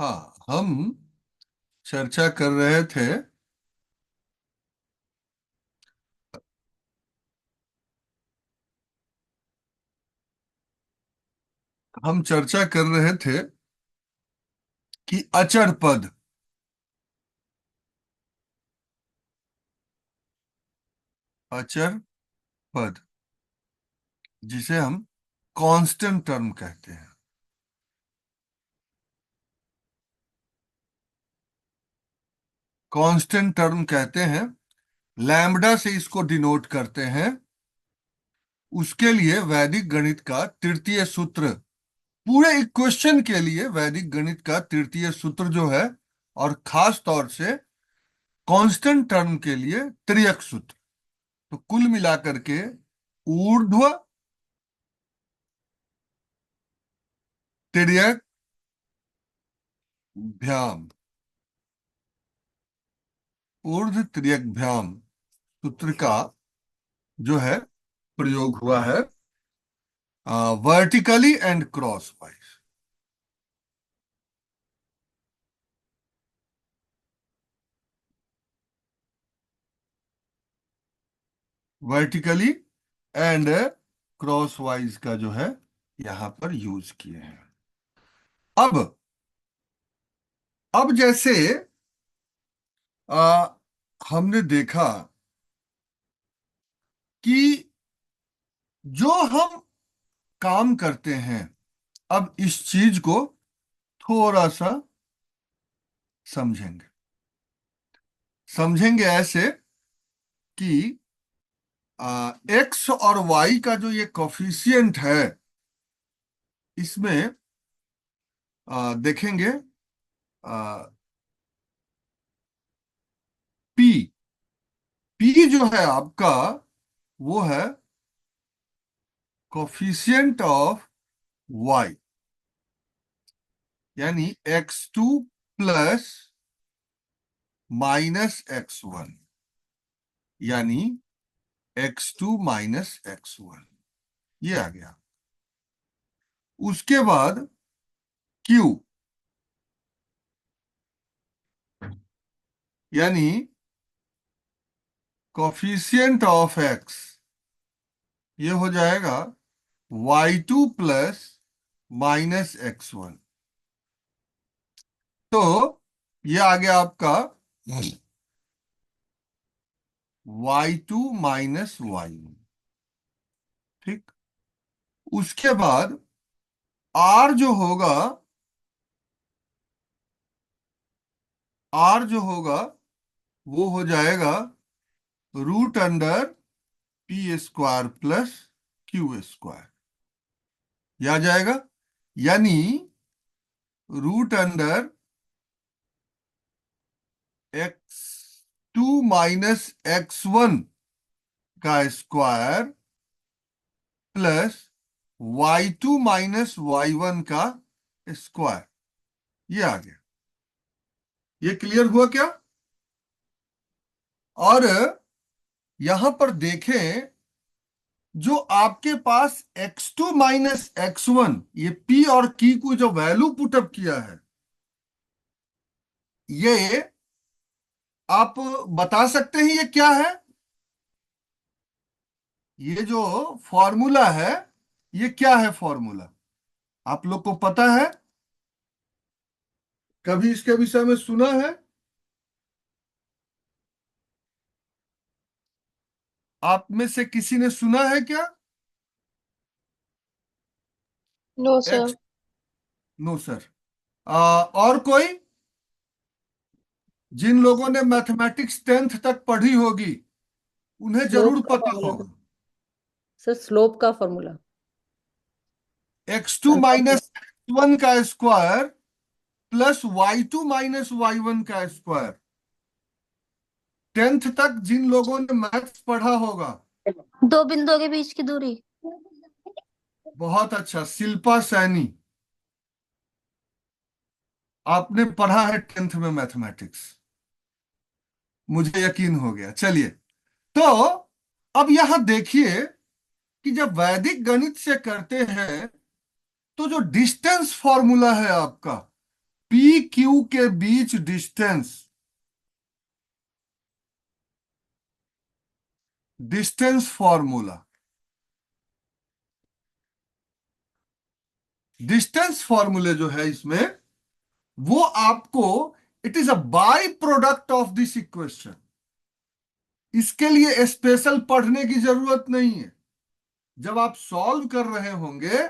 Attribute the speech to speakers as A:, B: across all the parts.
A: हाँ, हम चर्चा कर रहे थे। हम चर्चा कर रहे थे कि अचर पद, अचर पद जिसे हम कांस्टेंट टर्म कहते हैं। कांस्टेंट टर्म कहते हैं, लैम्ब्डा से इसको डिनोट करते हैं। उसके लिए वैदिक गणित का तृतीय सूत्र, पूरे इक्वेशन के लिए वैदिक गणित का तृतीय सूत्र जो है, और खास तौर से कांस्टेंट टर्म के लिए त्रियक सूत्र। तो कुल मिलाकर के ऊर्ध्व तिर्यक भ्याम, ऊर्ध्व तिर्यक भ्याम सूत्र का जो है प्रयोग हुआ है vertically and cross wise. Vertically and cross wise का जो है यहां पर यूज किए हैं। अब जैसे आ, हमने देखा कि जो हम काम करते हैं, अब इस चीज को थोड़ा सा समझेंगे। समझेंगे ऐसे कि एक्स और वाई का जो ये कॉफिशिएंट है, इसमें देखेंगे पी, पी जो है आपका वो है कोफिशिएंट ऑफ वाई, यानी x2 प्लस -x1, यानी x2 -x1, ये आ गया। उसके बाद q, यानी कोफिशिएंट ऑफ x, ये हो जाएगा y2 प्लस -x1। तो ये आ गया आपका y2 -y1। ठीक। उसके बाद r जो होगा, r जो होगा वो हो जाएगा root under P square plus Q square, ये आ जाएगा। यानी रूट अंडर x2 -x1 का स्क्वायर प्लस y2 -y1 का स्क्वायर, ये आ गया। ये क्लियर हुआ क्या? और यहां पर देखें, जो आपके पास x2 -x1, ये p और q को जो वैल्यू पुटअप किया है, ये आप बता सकते हैं ये क्या है? ये जो फॉर्मूला है, ये क्या है फॉर्मूला? आप लोग को पता है? कभी इसके विषय में सुना है? आप में से किसी ने सुना है क्या?
B: No sir.
A: X, no sir. और कोई? जिन लोगों ने मैथमेटिक्स 10th तक पढ़ी होगी उन्हें
B: स्लोप
A: जरूर
B: का
A: पता
B: फॉर्मूला
A: होगा।
B: सर, स्लोप का फॉर्मूला।
A: x2 -x1 का स्क्वायर प्लस y2 -y1 का स्क्वायर। 10th तक जिन लोगों ने मैथ्स पढ़ा होगा।
B: दो बिंदुओं के बीच की दूरी।
A: बहुत अच्छा, शिल्पा सैनी, आपने पढ़ा है 10th में मैथमेटिक्स, मुझे यकीन हो गया। चलिए, तो अब यहां देखिए कि जब वैदिक गणित से करते हैं तो जो डिस्टेंस फॉर्मूला है आपका, पी क्यू के बीच डिस्टेंस, डिस्टेंस फॉर्मूला, डिस्टेंस फॉर्मूले जो है इसमें, वो आपको, it is a by product of this equation. इसके लिए स्पेशल पढ़ने की जरूरत नहीं है। जब आप सॉल्व कर रहे होंगे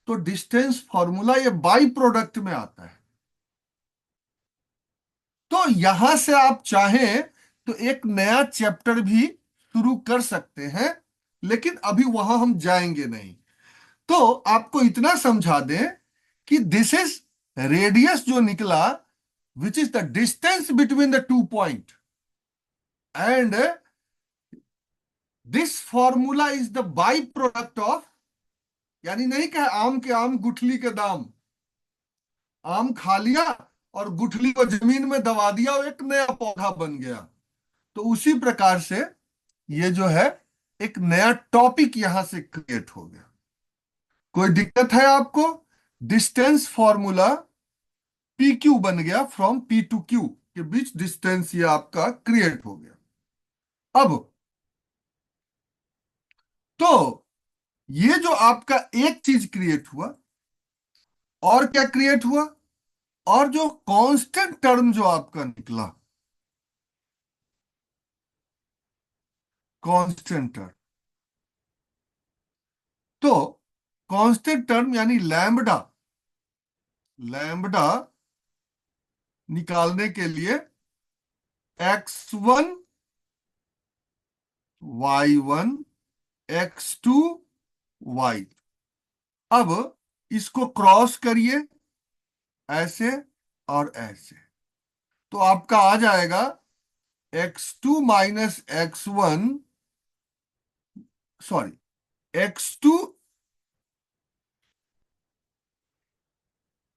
A: तो डिस्टेंस फॉर्मूला ये बाय प्रोडक्ट में आता है। तो यहां से आप चाहें तो एक नया चैप्टर भी शुरू कर सकते हैं, लेकिन अभी वहां हम जाएंगे नहीं। तो आपको इतना समझा दें कि दिस इज रेडियस जो निकला, विच is the distance between the two point, and this formula is the by product of, यानी नहीं कहे आम के आम गुठली के दाम, आम खा लिया और गुठली को जमीन में दबा दिया और एक नया पौधा बन गया। तो उसी प्रकार से ये जो है एक नया टॉपिक यहां से क्रिएट हो गया। कोई दिक्कत है आपको? डिस्टेंस फॉर्मूला पी क्यू बन गया, फ्रॉम पी टू क्यू के बीच डिस्टेंस ये आपका क्रिएट हो गया। अब तो ये जो आपका एक चीज क्रिएट हुआ, और क्या क्रिएट हुआ? और जो कांस्टेंट टर्म जो आपका निकला, कांस्टेंट टर्म, तो कांस्टेंट टर्म यानी लैम्बडा, लैम्बडा निकालने के लिए x1 y1 x2 y, अब इसको क्रॉस करिए ऐसे और ऐसे, तो आपका आ जाएगा x2 minus x1, sorry, x2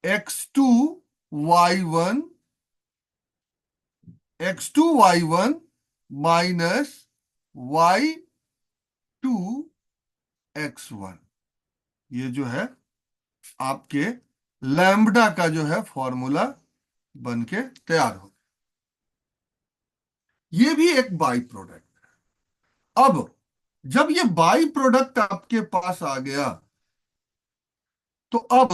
A: x2 y1 x2 y1 minus y2 x1, ये जो है आपके लैम्बडा का जो है फॉर्मूला बन के तैयार हो। ये भी एक बाई प्रोडक्ट। अब जब ये बाई प्रोडक्ट आपके पास आ गया, तो अब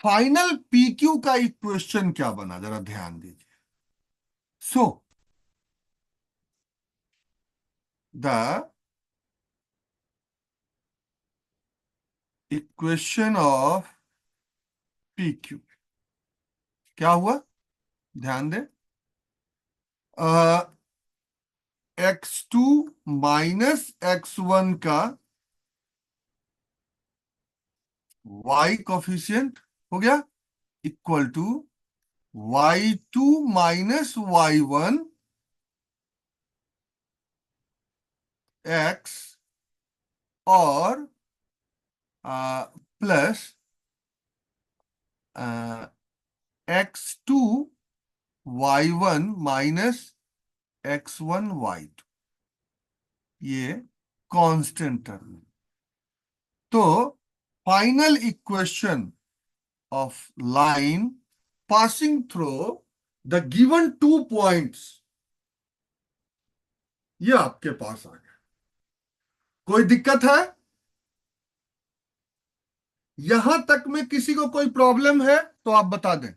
A: फाइनल पीक्यू का इक्वेशन क्या बना, जरा ध्यान दीजिए। So the equation of PQ क्या हुआ, ध्यान दें। x2 माइनस x1 का y कोफिशियंट हो गया, equal to y2 minus y1 x, और plus x2 y1 minus x1 y2, ये कांस्टेंट टर्म। तो final equation of line passing through the given two points, ये आपके पास आ गया। कोई दिक्कत है? यहां तक में किसी को कोई प्रॉब्लम है तो आप बता दें।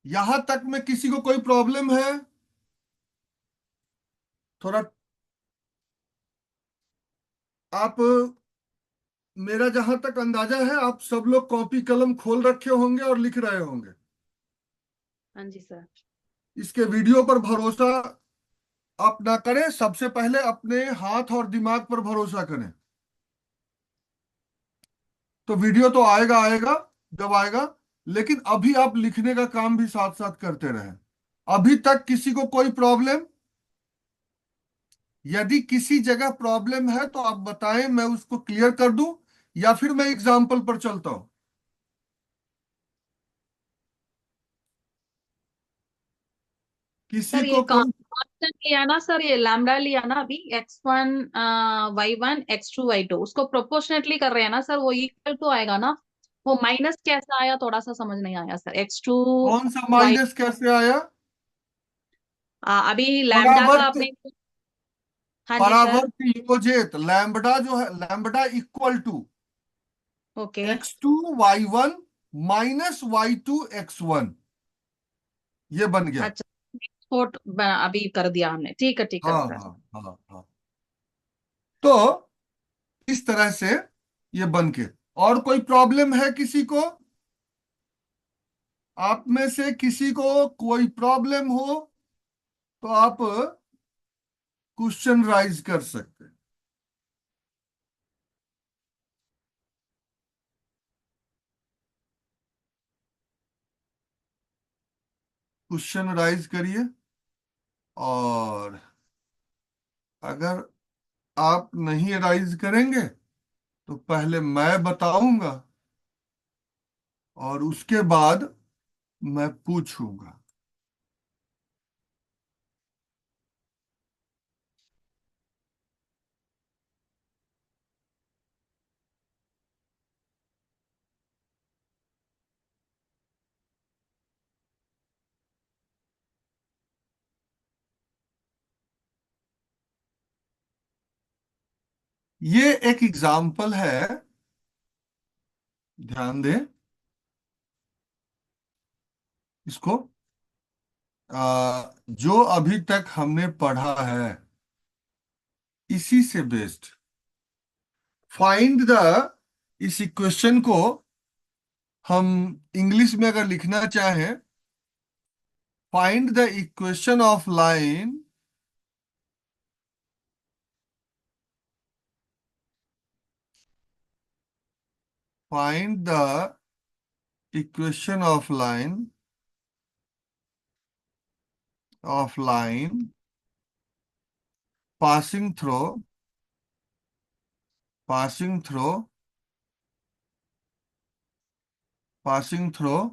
A: यहां तक में किसी को कोई प्रॉब्लम है? थोड़ा आप, मेरा जहां तक अंदाजा है आप सब लोग कॉपी कलम खोल रखे होंगे और लिख रहे होंगे।
B: हाँ जी सर।
A: इसके वीडियो पर भरोसा आप ना करें, सबसे पहले अपने हाथ और दिमाग पर भरोसा करें। तो वीडियो तो आएगा आएगा जब आएगा, लेकिन अभी आप लिखने का काम भी साथ साथ करते रहें। अभी तक किसी को कोई प्रॉब्लम? यदि किसी जगह प्रॉब्लम है तो आप बताएं, मैं उसको क्लियर कर दूं, या फिर मैं एग्जाम्पल पर चलता हूं। किसी
B: सर ये
A: को कोई
B: कांस्टेंट लिया ना सर, ये लैम्डा लिया ना अभी, x1 y1 x2 y2, उसको प्रोपोर्शनेटली कर रहे हैं ना सर, वो इक्वल टू आएगा ना। वो माइनस कैसा आया, थोड़ा सा समझ नहीं आया सर, x2
A: कौन सा
B: y।
A: माइनस कैसे आया?
B: अभी लैम्डा का
A: परावर्त,
B: आपने। हाँ जी सर।
A: परावर्त योजित लैम्बडा जो है, lambda equal to
B: okay.
A: x2 y1 minus y2 x1, ये बन गया।
B: अच्छा, फोट अभी कर दिया हमने, ठीक है
A: हाँ
B: सर।
A: हाँ हाँ हाँ। तो इस तरह से ये बन के, और कोई प्रॉब्लम है किसी को? आप में से किसी को कोई प्रॉब्लम हो तो आप क्वेश्चन राइज कर सकते हैं। क्वेश्चन राइज करिए। और अगर आप नहीं राइज करेंगे तो पहले मैं बताऊंगा और उसके बाद मैं पूछूंगा। ये एक एग्जाम्पल है, ध्यान दें इसको। जो अभी तक हमने पढ़ा है इसी से बेस्ड फाइंड द, इस इक्वेशन को हम इंग्लिश में अगर लिखना चाहें, find the equation of line, find the equation of line passing through passing through passing through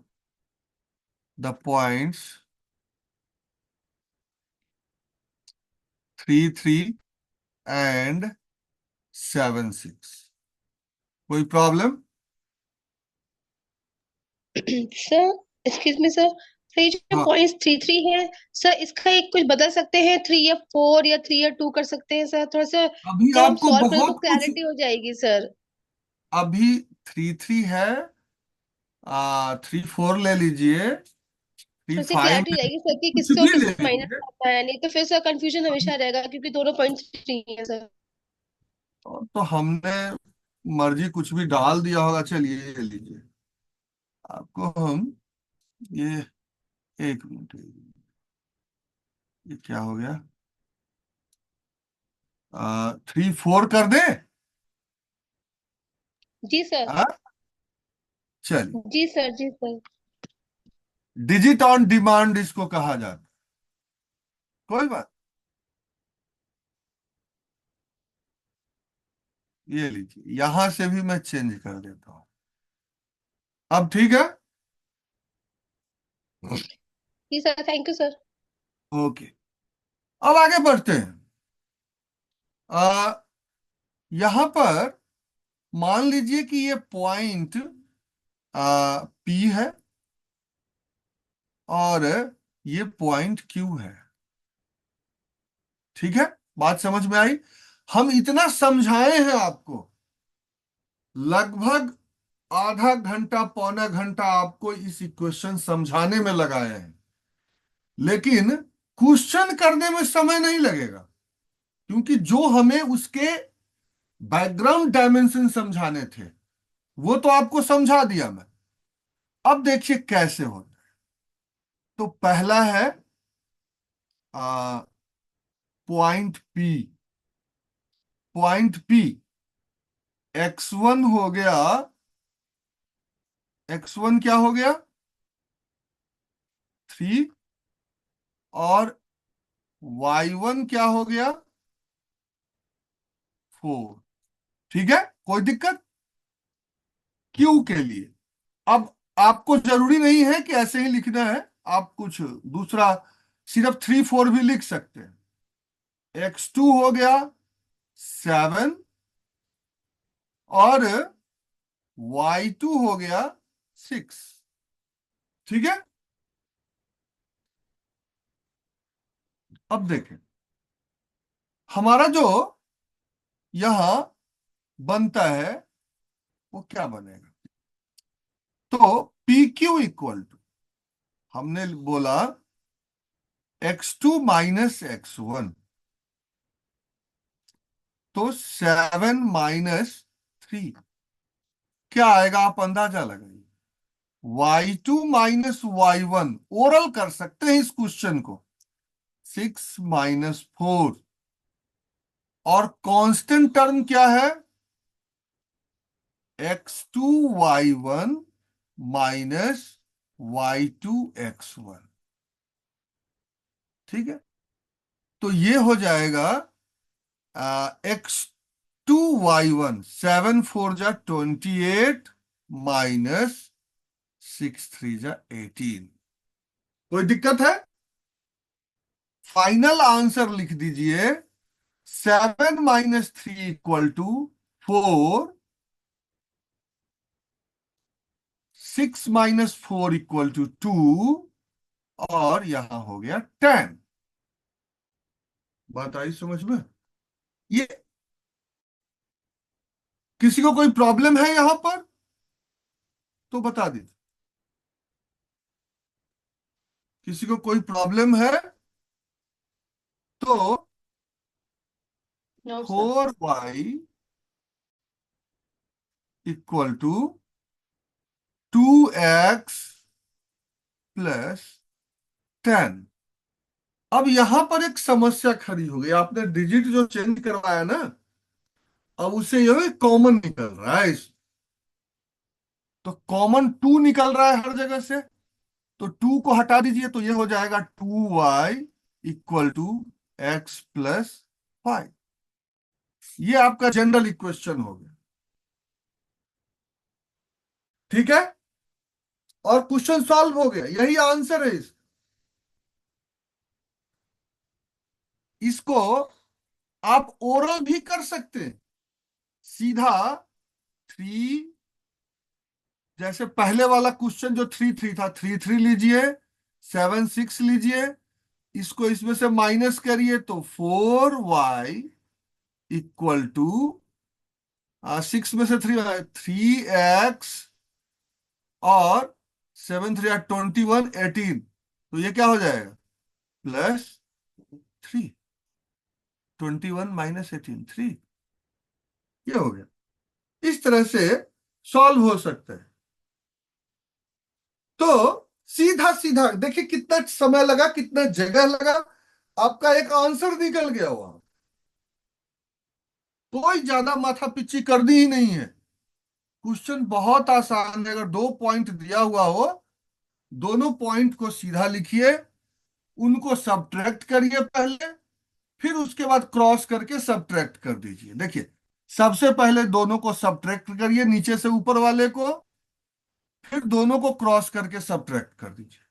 A: the points 3 3 and 7 6। कोई problem?
C: Sir excuse me sir, तो ये जो
A: हाँ,
C: पॉइंट्स 3 3 है सर, इसका एक कुछ बदल सकते हैं, 3 या 4 या 3 या 2 कर सकते हैं सर, थोड़ा सा
A: अभी
C: जब हम
A: आपको
C: सॉल्व करें तो
A: बहुत कुछ,
C: क्लैरिटी हो जाएगी सर।
A: अभी 3 3 है, 3 4 ले लीजिए, थ्री
C: थोड़ी सी
A: फाइव
C: क्लैरिटी रहेगी सर कि
A: कुछ
C: किससे और
A: भी ले
C: किससे माइनस
A: लीजिए।
C: करना है, नहीं तो फिर सर कंफ्यूजन
A: अभी
C: हमेशा रहेगा क्योंकि दोनों पॉइंट्स 3 है सर।
A: तो हमने मर्जी कुछ भी डाल दिया होगा। चलिए ये लीजिए, आपको हम ये, एक मिनट, ये क्या हो गया? 3 4 कर दे।
C: जी सर।
A: चलिए,
C: जी सर। जी सर।
A: डिजिट ऑन डिमांड इसको कहा जाता है। कोई बात, ये लीजिए, यहां से भी मैं चेंज कर देता हूं। अब ठीक है।
C: जी sir, thank you sir.
A: Okay, अब आगे बढ़ते हैं। आ, यहां पर मान लीजिए कि ये पॉइंट पी है और ये पॉइंट क्यू है। ठीक है, बात समझ में आई? हम इतना समझाए हैं आपको, लगभग आधा घंटा पौना घंटा आपको इस इक्वेशन समझाने में लगाए हैं, लेकिन क्वेश्चन करने में समय नहीं लगेगा, क्योंकि जो हमें उसके बैकग्राउंड डायमेंशन समझाने थे वो तो आपको समझा दिया मैं। अब देखिए कैसे होता है। तो पहला है point P. Point P, x1 हो गया, x1 क्या हो गया? 3, और y1 क्या हो गया? 4। ठीक है, कोई दिक्कत? क्यू के लिए अब आपको जरूरी नहीं है कि ऐसे ही लिखना है, आप कुछ दूसरा सिर्फ 3 4 भी लिख सकते हैं। x2 हो गया 7 और y2 हो गया 6। ठीक है, अब देखें हमारा जो यहां बनता है वो क्या बनेगा। तो पी क्यू इक्वल टू, हमने बोला x2 माइनस x1, तो 7 - 3 क्या आएगा, आप अंदाजा लगाइए। y2 माइनस y1, ओरल कर सकते हैं इस क्वेश्चन को। 6 - 4, और कांस्टेंट टर्म क्या है, x2 y1 minus y2 x1। ठीक है, तो ये हो जाएगा x2 y1, 7 4 = 28 माइनस 6 3 = 18। कोई दिक्कत है? फाइनल आंसर लिख दीजिए। 7 - 3 = 4, 6 - 4 = 2, और यहां हो गया 10। बात आई समझ में? ये किसी को कोई प्रॉब्लम है यहां पर तो बता दीजिए। किसी को कोई प्रॉब्लम है तो
B: नो सर।
A: 4y = 2x + 10। अब यहां पर एक समस्या खड़ी हो गई, आपने डिजिट जो चेंज करवाया ना, अब उसे ये कॉमन निकल रहा है तो कॉमन 2 निकल रहा है हर जगह से, तो 2 को हटा दीजिए तो ये हो जाएगा 2y = x + 5। ये आपका जनरल इक्वेशन हो गया। ठीक है, और क्वेश्चन सॉल्व हो गया, यही आंसर है इसको आप ओरल भी कर सकते हैं सीधा। 3, जैसे पहले वाला क्वेश्चन जो 3 3 था, 3 3 लीजिए, 7 6 लीजिए, इसको इसमें से माइनस करिए तो 4y = 6 में से 3x, और 7 3 = 21 18, तो ये क्या हो जाएगा, +3। 21 - 18 3, ये हो गया। इस तरह से सॉल्व हो सकता है। तो सीधा सीधा देखिए कितना समय लगा, कितना जगह लगा, आपका एक आंसर निकल गया वहां। कोई ज्यादा माथा पिच्ची करनी ही नहीं है। क्वेश्चन बहुत आसान है। अगर 2 पॉइंट दिया हुआ हो, दोनों पॉइंट को सीधा लिखिए, उनको सब्ट्रैक्ट करिए पहले, फिर उसके बाद क्रॉस करके सब्ट्रैक्ट कर दीजिए। देखिए सबसे पहले दोनों को सब्ट्रैक्ट करिए, नीचे से ऊपर वाले को, फिर दोनों को क्रॉस करके सब्ट्रैक्ट कर दीजिए,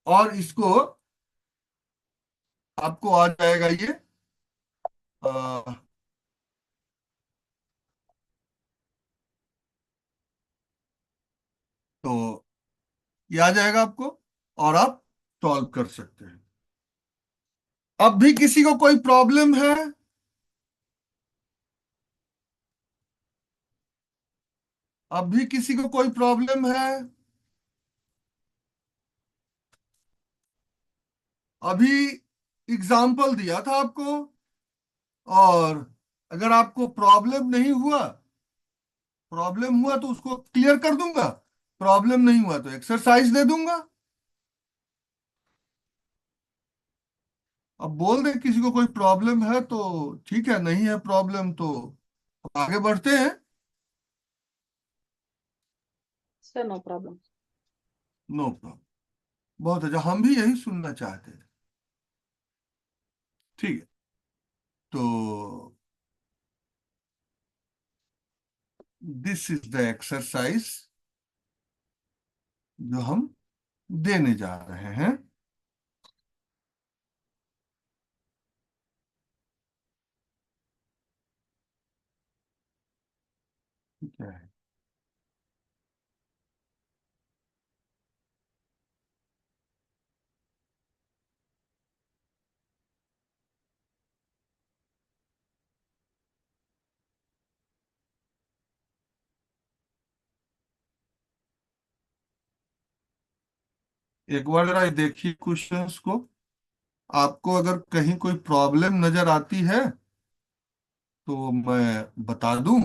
A: और इसको आपको आ जाएगा ये आ, तो ये आ जाएगा आपको, और आप सॉल्व कर सकते हैं। अब भी किसी को कोई प्रॉब्लम है? अब भी किसी को कोई प्रॉब्लम है? अभी एग्जाम्पल दिया था आपको, और अगर आपको प्रॉब्लम हुआ तो उसको क्लियर कर दूंगा, प्रॉब्लम नहीं हुआ तो एक्सरसाइज दे दूंगा। अब बोल दे किसी को कोई प्रॉब्लम है तो ठीक है, नहीं है प्रॉब्लम तो आगे बढ़ते हैं।
B: Sir no problem.
A: No problem, बहुत अच्छा, हम भी यही सुनना चाहते थे। ठीक है, तो दिस इज द एक्सरसाइज जो हम देने जा रहे हैं। क्या है? एक बार जरा देखिए क्वेश्चंस को। आपको अगर कहीं कोई प्रॉब्लम नजर आती है तो मैं बता दूं।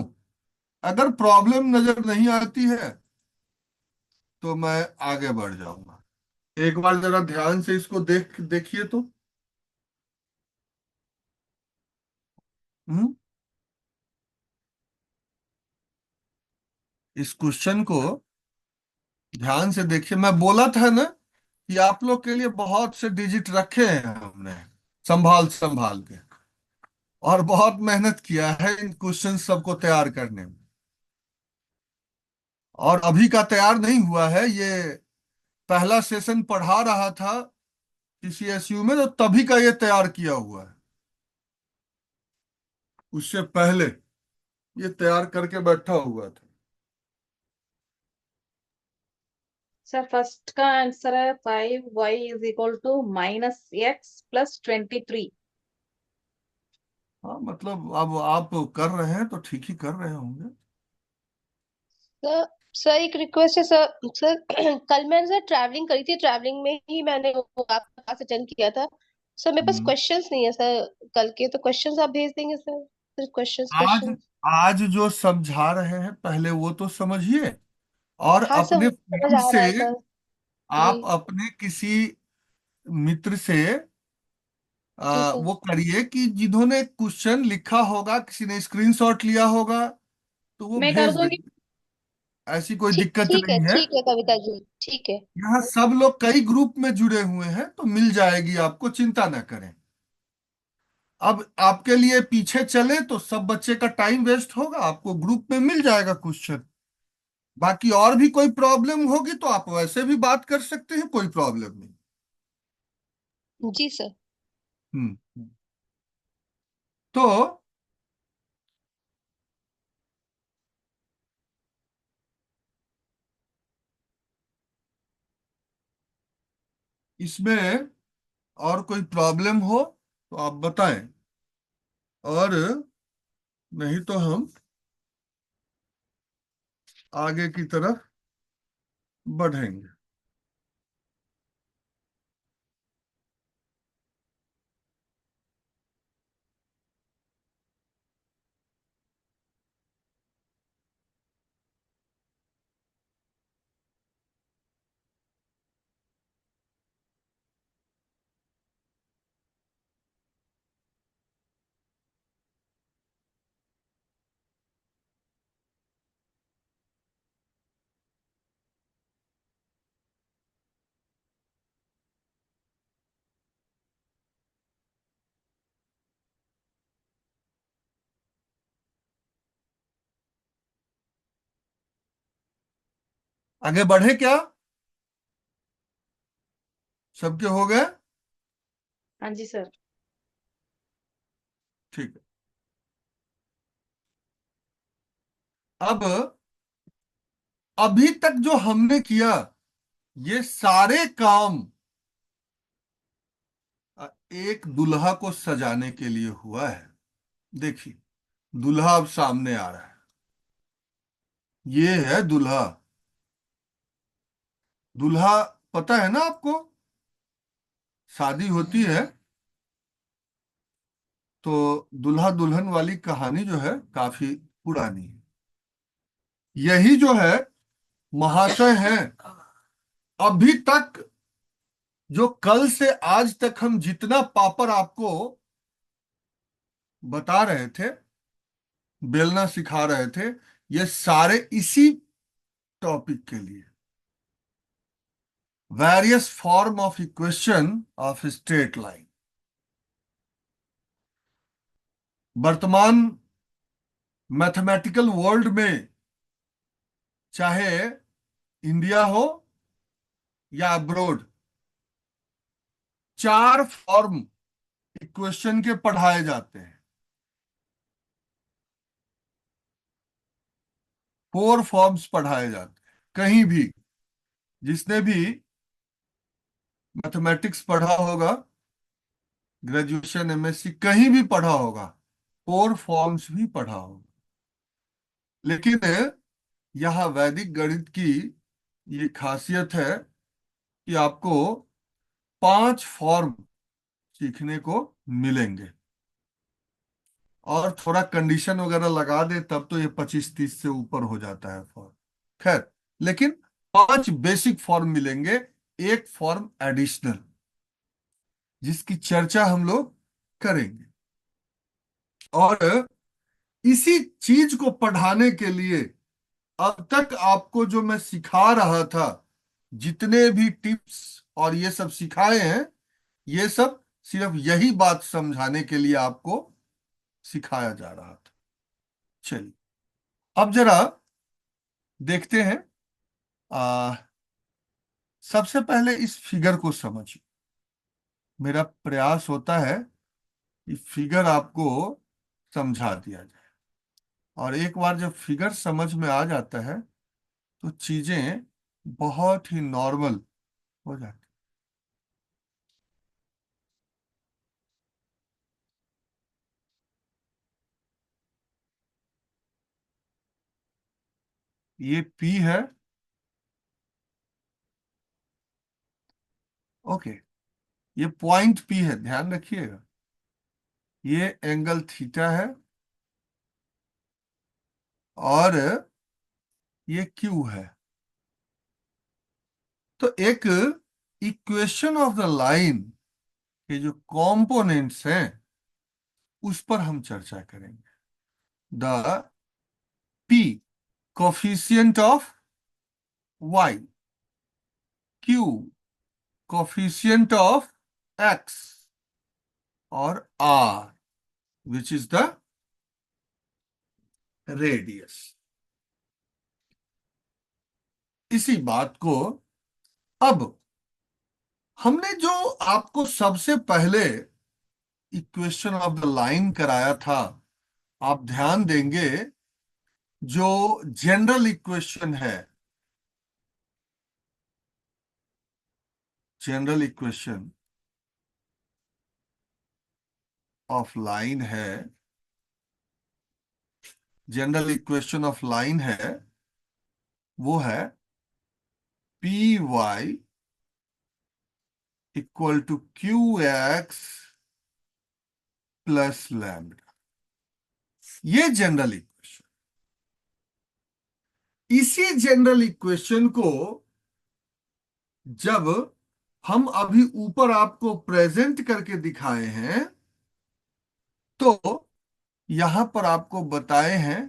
A: अगर प्रॉब्लम नजर नहीं आती है तो मैं आगे बढ़ जाऊंगा। एक बार जरा ध्यान से इसको देखिए तो। हम्म इस क्वेश्चन को ध्यान से देखिए। मैं बोला था ना कि आप लोग के लिए बहुत से डिजिट रखे हैं हमने, संभाल संभाल के, और बहुत मेहनत किया है इन क्वेश्चन सबको तैयार करने में। और अभी का तैयार नहीं हुआ है ये। पहला सेशन पढ़ा रहा था किसी एसयू में, तो तभी का ये तैयार किया हुआ है। उससे पहले ये तैयार करके बैठा हुआ था।
B: सर फर्स्ट का आंसर है 5y is equal to -x + 23।
A: हाँ, मतलब अब आप कर रहे हैं तो ठीक ही कर रहे होंगे।
C: सर सर एक रिक्वेस्ट है सर। सर कल मैंने सर ट्रैवलिंग करी थी, ट्रैवलिंग में ही मैंने वो आपका क्लास अटेंड किया था। सर मेरे पास
A: हम्म।
C: क्वेश्चंस नहीं है सर कल के, तो क्वेश्चंस आप भेज देंगे सर? सर क्वेश्चंस
A: आज
C: क्वेश्चंस।
A: आज जो समझा रहे हैं पहले वो तो समझिए। और
C: हाँ सर
A: अपने
C: वो समझ
A: फ्रेंड
C: आ
A: से,
C: रहा है सर। जी
A: आप अपने किसी मित्र से
C: जी सर।
A: वो करिए कि जिन्होंने क्वेश्चन लिखा होगा, किसी ने स्क्रीनशॉट लिया होगा तो वो
B: मैं कर
A: भेज दे।
B: दूंगी।
A: ऐसी कोई
C: ठीक
A: दिक्कत
C: ठीक है,
A: नहीं है।
C: ठीक है कविता जी, ठीक है।
A: यहाँ सब लोग कई ग्रुप में जुड़े हुए हैं तो मिल जाएगी आपको, चिंता ना करें। अब आपके लिए पीछे चले तो सब बच्चे का टाइम वेस्ट होगा, आपको ग्रुप में मिल जाएगा क्वेश्चन। बाकी और भी कोई प्रॉब्लम होगी तो आप वैसे भी बात कर सकते हैं, कोई प्रॉब्लम नहीं।
C: जी सर।
A: हम्म तो इसमें और कोई प्रॉब्लम हो तो आप बताएं, और नहीं तो हम आगे की तरफ बढ़ेंगे। आगे बढ़े क्या? सबके हो गए?
B: हाँ जी सर।
A: ठीक है। अब अभी तक जो हमने किया ये सारे काम एक दुल्हा को सजाने के लिए हुआ है। देखिए, दुल्हा अब सामने आ रहा है। ये है दुल्हा। दुल्हा पता है ना आपको? शादी होती है तो दुल्हा दुल्हन वाली कहानी जो है काफी पुरानी है। यही जो है महाशय है। अभी तक जो कल से आज तक हम जितना पापड़ आपको बता रहे थे, बेलना सिखा रहे थे, ये सारे इसी टॉपिक के लिए। Various form of equation of straight line. वर्तमान मैथमेटिकल वर्ल्ड में, चाहे इंडिया हो या अब्रोड, चार फॉर्म इक्वेशन के पढ़ाए जाते हैं। 4 फॉर्म्स पढ़ाए जाते हैं कहीं भी। जिसने भी मैथमेटिक्स पढ़ा होगा, ग्रेजुएशन एमएससी कहीं भी पढ़ा होगा, 4 फॉर्म्स भी पढ़ा होगा। लेकिन यहाँ वैदिक गणित की ये खासियत है कि आपको 5 फॉर्म सीखने को मिलेंगे। और थोड़ा कंडीशन वगैरह लगा दे तब तो ये 25-30 से ऊपर हो जाता है फॉर्म। खैर, लेकिन 5 बेसिक फॉर्म मिलेंगे, एक फॉर्म एडिशनल, जिसकी चर्चा हम लोग करेंगे। और इसी चीज को पढ़ाने के लिए अब तक आपको जो मैं सिखा रहा था, जितने भी टिप्स और ये सब सिखाए हैं, ये सब सिर्फ यही बात समझाने के लिए आपको सिखाया जा रहा था। चलिए, अब जरा देखते हैं। आ, सबसे पहले इस फिगर को समझिए। मेरा प्रयास होता है कि फिगर आपको समझा दिया जाए, और एक बार जब फिगर समझ में आ जाता है तो चीजें बहुत ही नॉर्मल हो जाती। ये पी है, ओके। ये पॉइंट पी है, ध्यान रखिएगा। ये एंगल थीटा है, और ये क्यू है। तो एक इक्वेशन ऑफ द लाइन के जो कंपोनेंट्स हैं उस पर हम चर्चा करेंगे। The P, coefficient of Y, Q, coefficient of X, और R, which is the radius. इसी बात को अब हमने जो आपको सबसे पहले इक्वेशन ऑफ द लाइन कराया था, आप ध्यान देंगे जो जनरल इक्वेशन है, जनरल इक्वेशन ऑफ लाइन है, जनरल इक्वेशन ऑफ लाइन है, वो है P Y equal to Q X plus lambda. ये जनरल इक्वेशन, इसी जनरल इक्वेशन को जब हम अभी ऊपर आपको प्रेजेंट करके दिखाए हैं, तो यहां पर आपको बताए हैं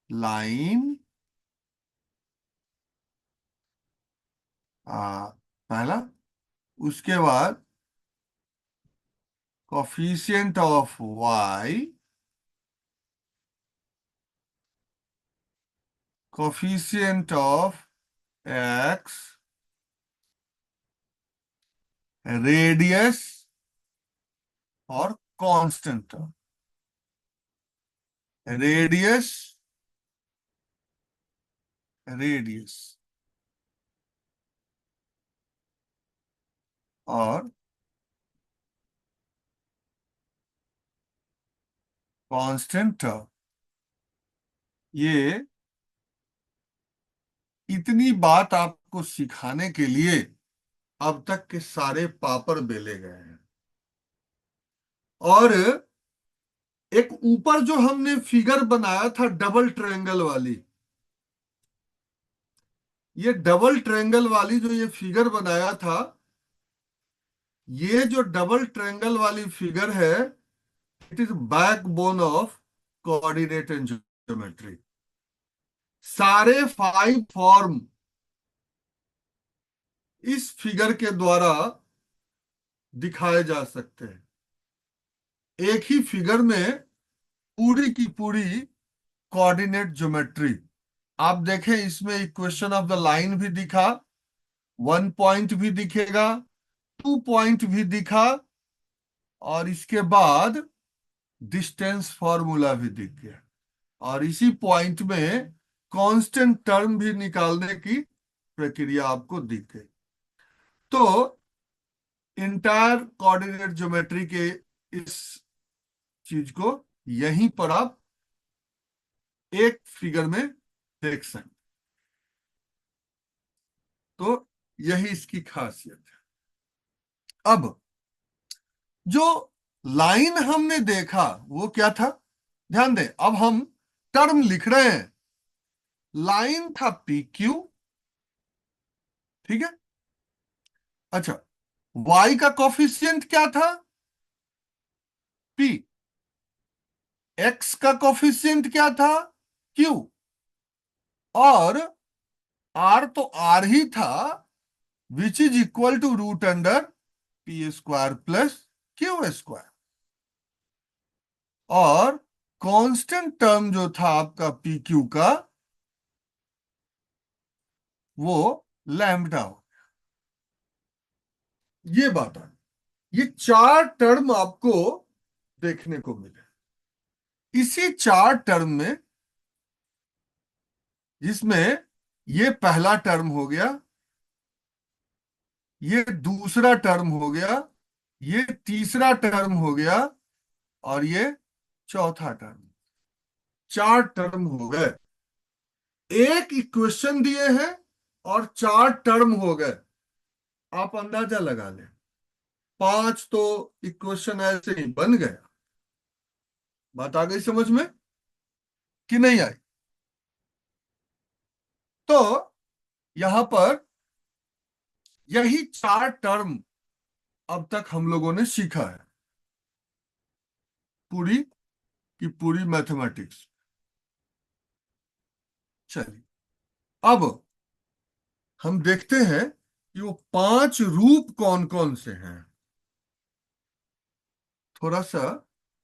A: लाइन, पहला, उसके बाद coefficient of Y, coefficient of X, radius और कांस्टेंट, रेडियस, रेडियस और कांस्टेंट। ये इतनी बात आपको सिखाने के लिए अब तक के सारे पापड़ बेले गए हैं। और एक ऊपर जो हमने फिगर बनाया था डबल ट्रायंगल वाली, ये डबल ट्रायंगल वाली जो ये फिगर बनाया था, ये जो डबल ट्रायंगल वाली फिगर है, it is backbone of coordinate and geometry. सारे 5 फॉर्म इस फिगर के द्वारा दिखाए जा सकते हैं। एक ही फिगर में पूरी की पूरी कोऑर्डिनेट ज्योमेट्री। आप देखें, इसमें इक्वेशन ऑफ द लाइन भी दिखा, 1 पॉइंट भी दिखेगा, 2 पॉइंट भी दिखा, और इसके बाद डिस्टेंस फॉर्मूला भी दिख गया। और इसी पॉइंट में कांस्टेंट टर्म भी निकालने की प्रक्रिया आपको दिख गई। तो इंटायर कोऑर्डिनेट ज्योमेट्री के इस चीज को यहीं पर आप एक फिगर में देख सकते। तो यही इसकी खासियत है। अब जो लाइन हमने देखा वो क्या था, ध्यान दें। अब हम टर्म लिख रहे हैं। लाइन था पी क्यू, ठीक है। अच्छा, वाई का कॉफिशिएंट क्या था, पी। एक्स का कॉफिशिएंट क्या था, क्यू। और आर तो आर ही था, which is equal to root under P square plus Q square. और कांस्टेंट टर्म जो था आपका पी क्यू का, वो लैम्ब्डा हो। ये बात है। ये चार टर्म आपको देखने को मिले। इसी चार टर्म में, जिसमें ये पहला टर्म हो गया, ये दूसरा टर्म हो गया, ये तीसरा टर्म हो गया, और ये चौथा टर्म। चार टर्म हो गए। एक इक्वेशन दिए हैं और चार टर्म हो गए। आप अंदाजा लगा लें, पांच तो इक्वेशन ऐसे ही बन गया। बात आ गई समझ में कि नहीं आई? तो यहां पर यही चार टर्म अब तक हम लोगों ने सीखा है, पूरी की पूरी मैथमेटिक्स। चलिए, अब हम देखते हैं कि वो पांच रूप कौन कौन से हैं। थोड़ा सा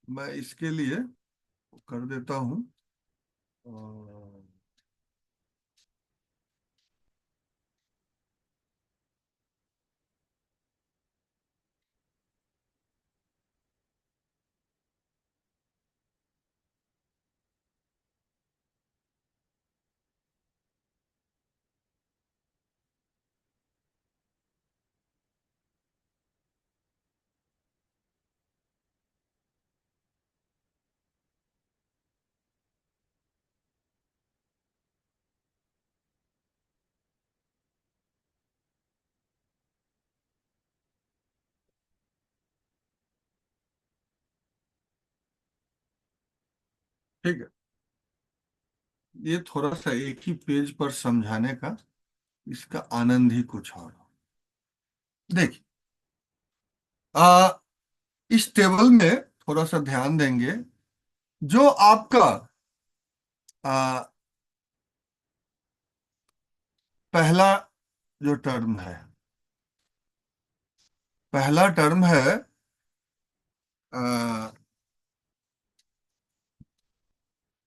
A: मैं इसके लिए कर देता हूं। ठीक है, ये थोड़ा सा एक ही पेज पर समझाने का इसका आनंद ही कुछ और हो। देखिए, आ इस टेबल में थोड़ा सा ध्यान देंगे। जो आपका आ, पहला जो टर्म है, पहला टर्म है आ,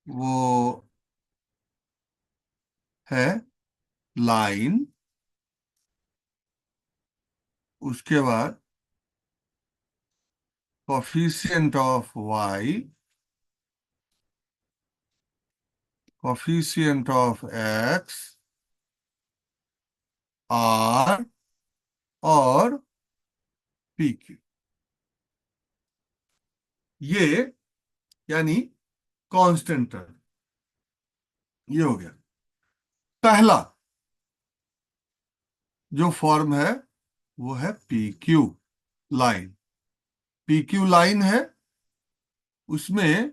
A: वो है लाइन। उसके बाद coefficient of Y, coefficient of X, R, और पी क्यू। ये यानी कांस्टेंट टर्म। ये हो गया पहला जो फॉर्म है, वो है P Q line. P Q line है, उसमें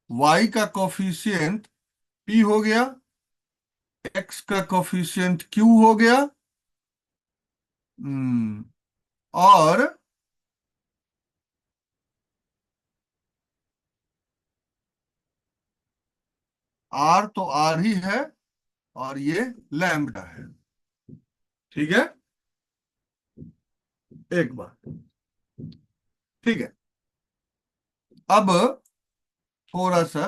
A: y का कोफिशिएंट p हो गया, x का कोफिशिएंट q हो गया, और r तो r ही है, और ये लैम्ब्डा है। ठीक है, एक बात। ठीक है, अब थोड़ा सा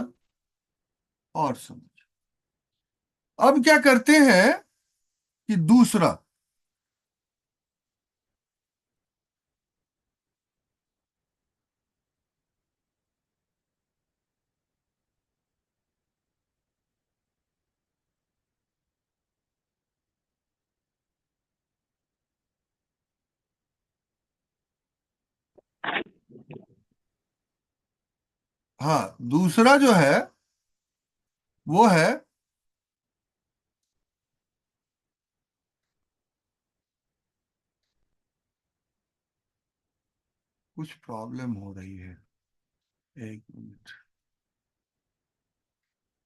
A: और समझ। अब क्या करते हैं कि दूसरा, हाँ, दूसरा जो है वो है कुछ प्रॉब्लम हो रही है। एक मिनट,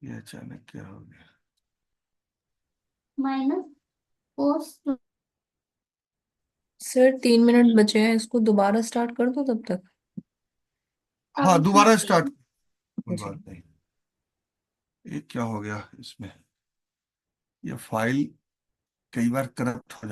A: ये अचानक क्या हो गया?
B: Minus cos.
D: सर 3 मिनट बचे हैं, इसको दोबारा स्टार्ट कर दो तब तक।
A: हाँ, दोबारा स्टार्ट, कोई
D: जी।
A: बात नहीं। ये क्या हो गया इसमें? ये फाइल कई बार करप्ट हो जाती